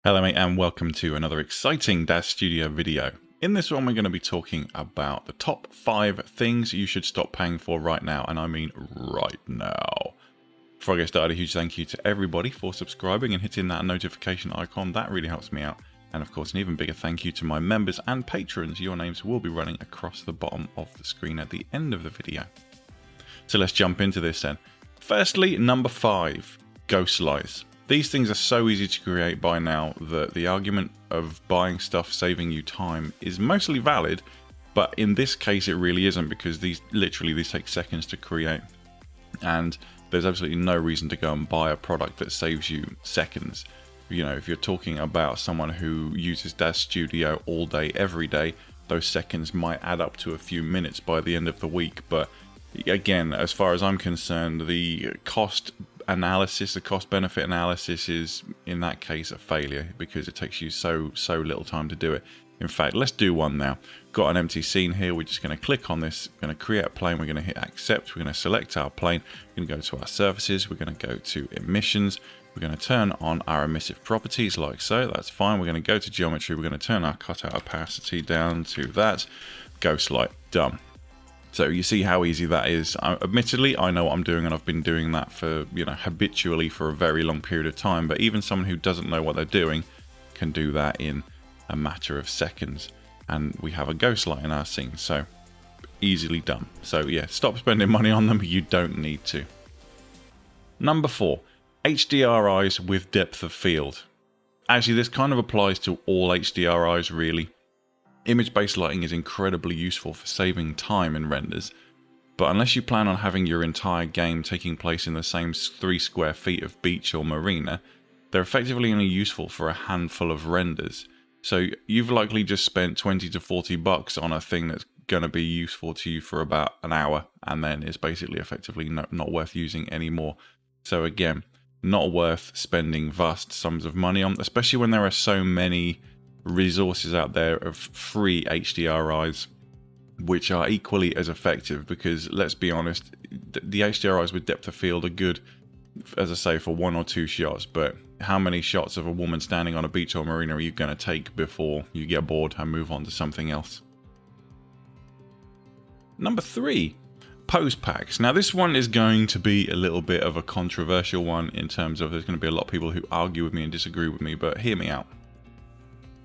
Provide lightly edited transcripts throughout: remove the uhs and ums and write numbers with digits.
Hello mate, and welcome to another exciting Daz Studio video. In this one we're going to be talking about the top 5 things you should stop paying for right now, and I mean right now. Before I get started, a huge thank you to everybody for subscribing and hitting that notification icon. That really helps me out. And of course an even bigger thank you to my members and patrons. Your names will be running across the bottom of the screen at the end of the video. So let's jump into this then. Firstly, number 5, ghost lights. These things are so easy to create by now that the argument of buying stuff saving you time is mostly valid, but in this case it really isn't, because these take seconds to create, and there's absolutely no reason to go and buy a product that saves you seconds. You know, if you're talking about someone who uses Daz Studio all day, every day, those seconds might add up to a few minutes by the end of the week. But again, as far as I'm concerned, the cost benefit analysis is in that case a failure, because it takes you so little time to do it. In fact, let's do one now. Got an empty scene here. We're just going to click on this. We're going to create a plane. We're going to hit accept. We're going to select our plane. We're going to go to our surfaces. We're going to go to emissions. We're going to turn on our emissive properties like so. That's fine. We're going to go to geometry. We're going to turn our cutout opacity down to that. Ghost light, done. So you see how easy that is. Admittedly, I know what I'm doing, and I've been doing that for, habitually for a very long period of time. But even someone who doesn't know what they're doing can do that in a matter of seconds. And we have a ghost light in our scene, so easily done. So yeah, stop spending money on them. You don't need to. Number 4, HDRIs with depth of field. Actually, this kind of applies to all HDRIs really. Image-based lighting is incredibly useful for saving time in renders, but unless you plan on having your entire game taking place in the same 3 square feet of beach or marina, they're effectively only useful for a handful of renders. So you've likely just spent 20 to 40 bucks on a thing that's going to be useful to you for about an hour, and then it's basically effectively not worth using anymore. So again, not worth spending vast sums of money on, especially when there are so many resources out there of free HDRIs which are equally as effective, because let's be honest, the HDRIs with depth of field are good, as I say, for 1 or 2 shots, but how many shots of a woman standing on a beach or marina are you going to take before you get bored and move on to something else? Number 3, pose packs. Now this one is going to be a little bit of a controversial one, in terms of there's going to be a lot of people who argue with me and disagree with me, but hear me out.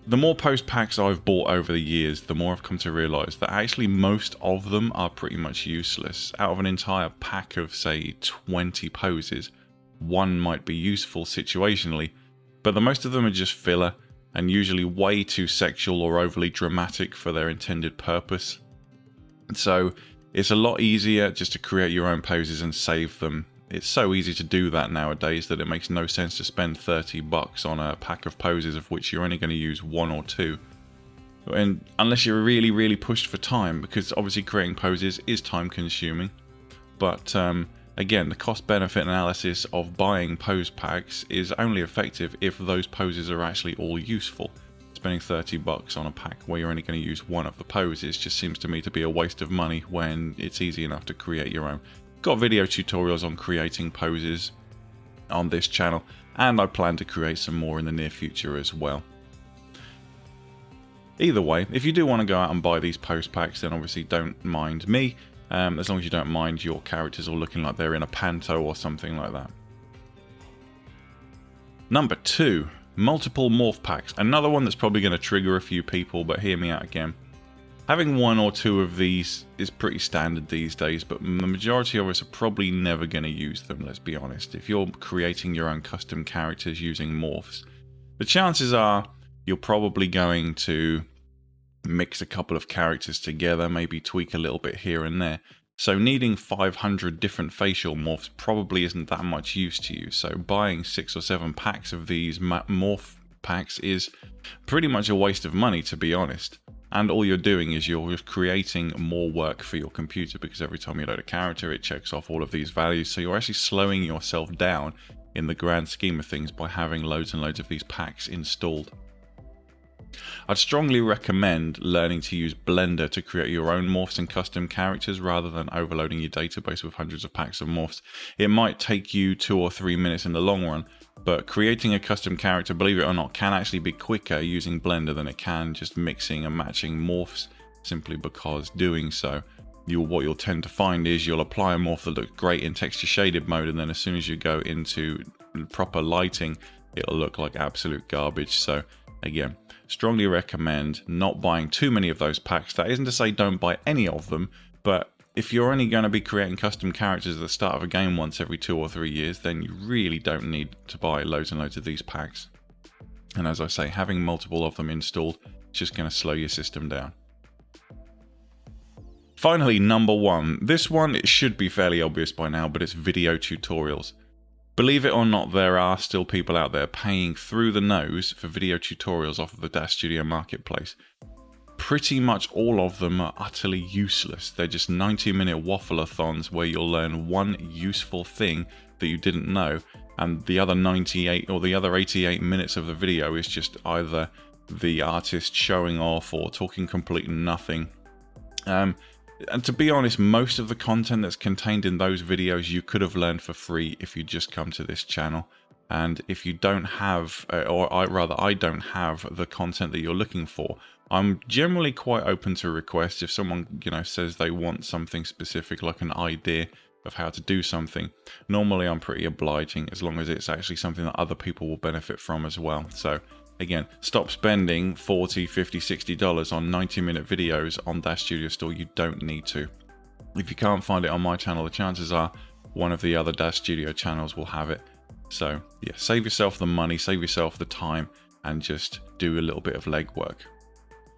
The more pose packs I've bought over the years, the more I've come to realise that actually most of them are pretty much useless. Out of an entire pack of, say, 20 poses, 1 might be useful situationally, but the most of them are just filler, and usually way too sexual or overly dramatic for their intended purpose. So it's a lot easier just to create your own poses and save them. It's so easy to do that nowadays that it makes no sense to spend 30 bucks on a pack of poses of which you're only going to use 1 or 2. And unless you're really pushed for time, because obviously creating poses is time consuming. But again, the cost benefit analysis of buying pose packs is only effective if those poses are actually all useful. Spending 30 bucks on a pack where you're only going to use 1 of the poses just seems to me to be a waste of money when it's easy enough to create your own. Got video tutorials on creating poses on this channel, and I plan to create some more in the near future as well. Either way, if you do want to go out and buy these pose packs, then obviously don't mind me, as long as you don't mind your characters all looking like they're in a panto or something like that. Number 2, multiple morph packs. Another one that's probably going to trigger a few people, but hear me out again. Having 1 or 2 of these is pretty standard these days, but the majority of us are probably never going to use them, let's be honest. If you're creating your own custom characters using morphs, the chances are you're probably going to mix a couple of characters together, maybe tweak a little bit here and there. So needing 500 different facial morphs probably isn't that much use to you. So buying 6 or 7 packs of these morph packs is pretty much a waste of money, to be honest. And all you're doing is you're just creating more work for your computer, because every time you load a character, it checks off all of these values. So you're actually slowing yourself down in the grand scheme of things by having loads and loads of these packs installed. I'd strongly recommend learning to use Blender to create your own morphs and custom characters rather than overloading your database with hundreds of packs of morphs. It might take you 2 or 3 minutes in the long run, but creating a custom character, believe it or not, can actually be quicker using Blender than it can just mixing and matching morphs, simply because doing so, what you'll tend to find is you'll apply a morph that looks great in texture shaded mode, and then as soon as you go into proper lighting, it'll look like absolute garbage. So again, strongly recommend not buying too many of those packs. That isn't to say don't buy any of them, but if you're only going to be creating custom characters at the start of a game once every 2 or 3 years, then you really don't need to buy loads and loads of these packs. And as I say, having multiple of them installed is just going to slow your system down. Finally, number 1. This one, it should be fairly obvious by now, but it's video tutorials. Believe it or not, there are still people out there paying through the nose for video tutorials off of the Daz Studio marketplace. Pretty much all of them are utterly useless. They're just 90-minute waffle-a-thons where you'll learn one useful thing that you didn't know, and the other 98 or the other 88 minutes of the video is just either the artist showing off or talking complete nothing. And to be honest, most of the content that's contained in those videos you could have learned for free if you just come to this channel. And if you don't have, I don't have the content that you're looking for, I'm generally quite open to requests. If someone, says they want something specific, like an idea of how to do something, normally I'm pretty obliging as long as it's actually something that other people will benefit from as well. So again, stop spending $40, $50, $60 on 90-minute videos on Daz Studio Store. You don't need to. If you can't find it on my channel, the chances are one of the other Daz Studio channels will have it. So yeah, save yourself the money, save yourself the time, and just do a little bit of legwork.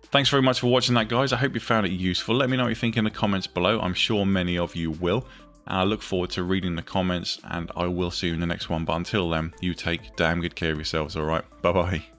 Thanks very much for watching that, guys. I hope you found it useful. Let me know what you think in the comments below. I'm sure many of you will. I look forward to reading the comments, and I will see you in the next one. But until then, you take damn good care of yourselves, alright? Bye-bye.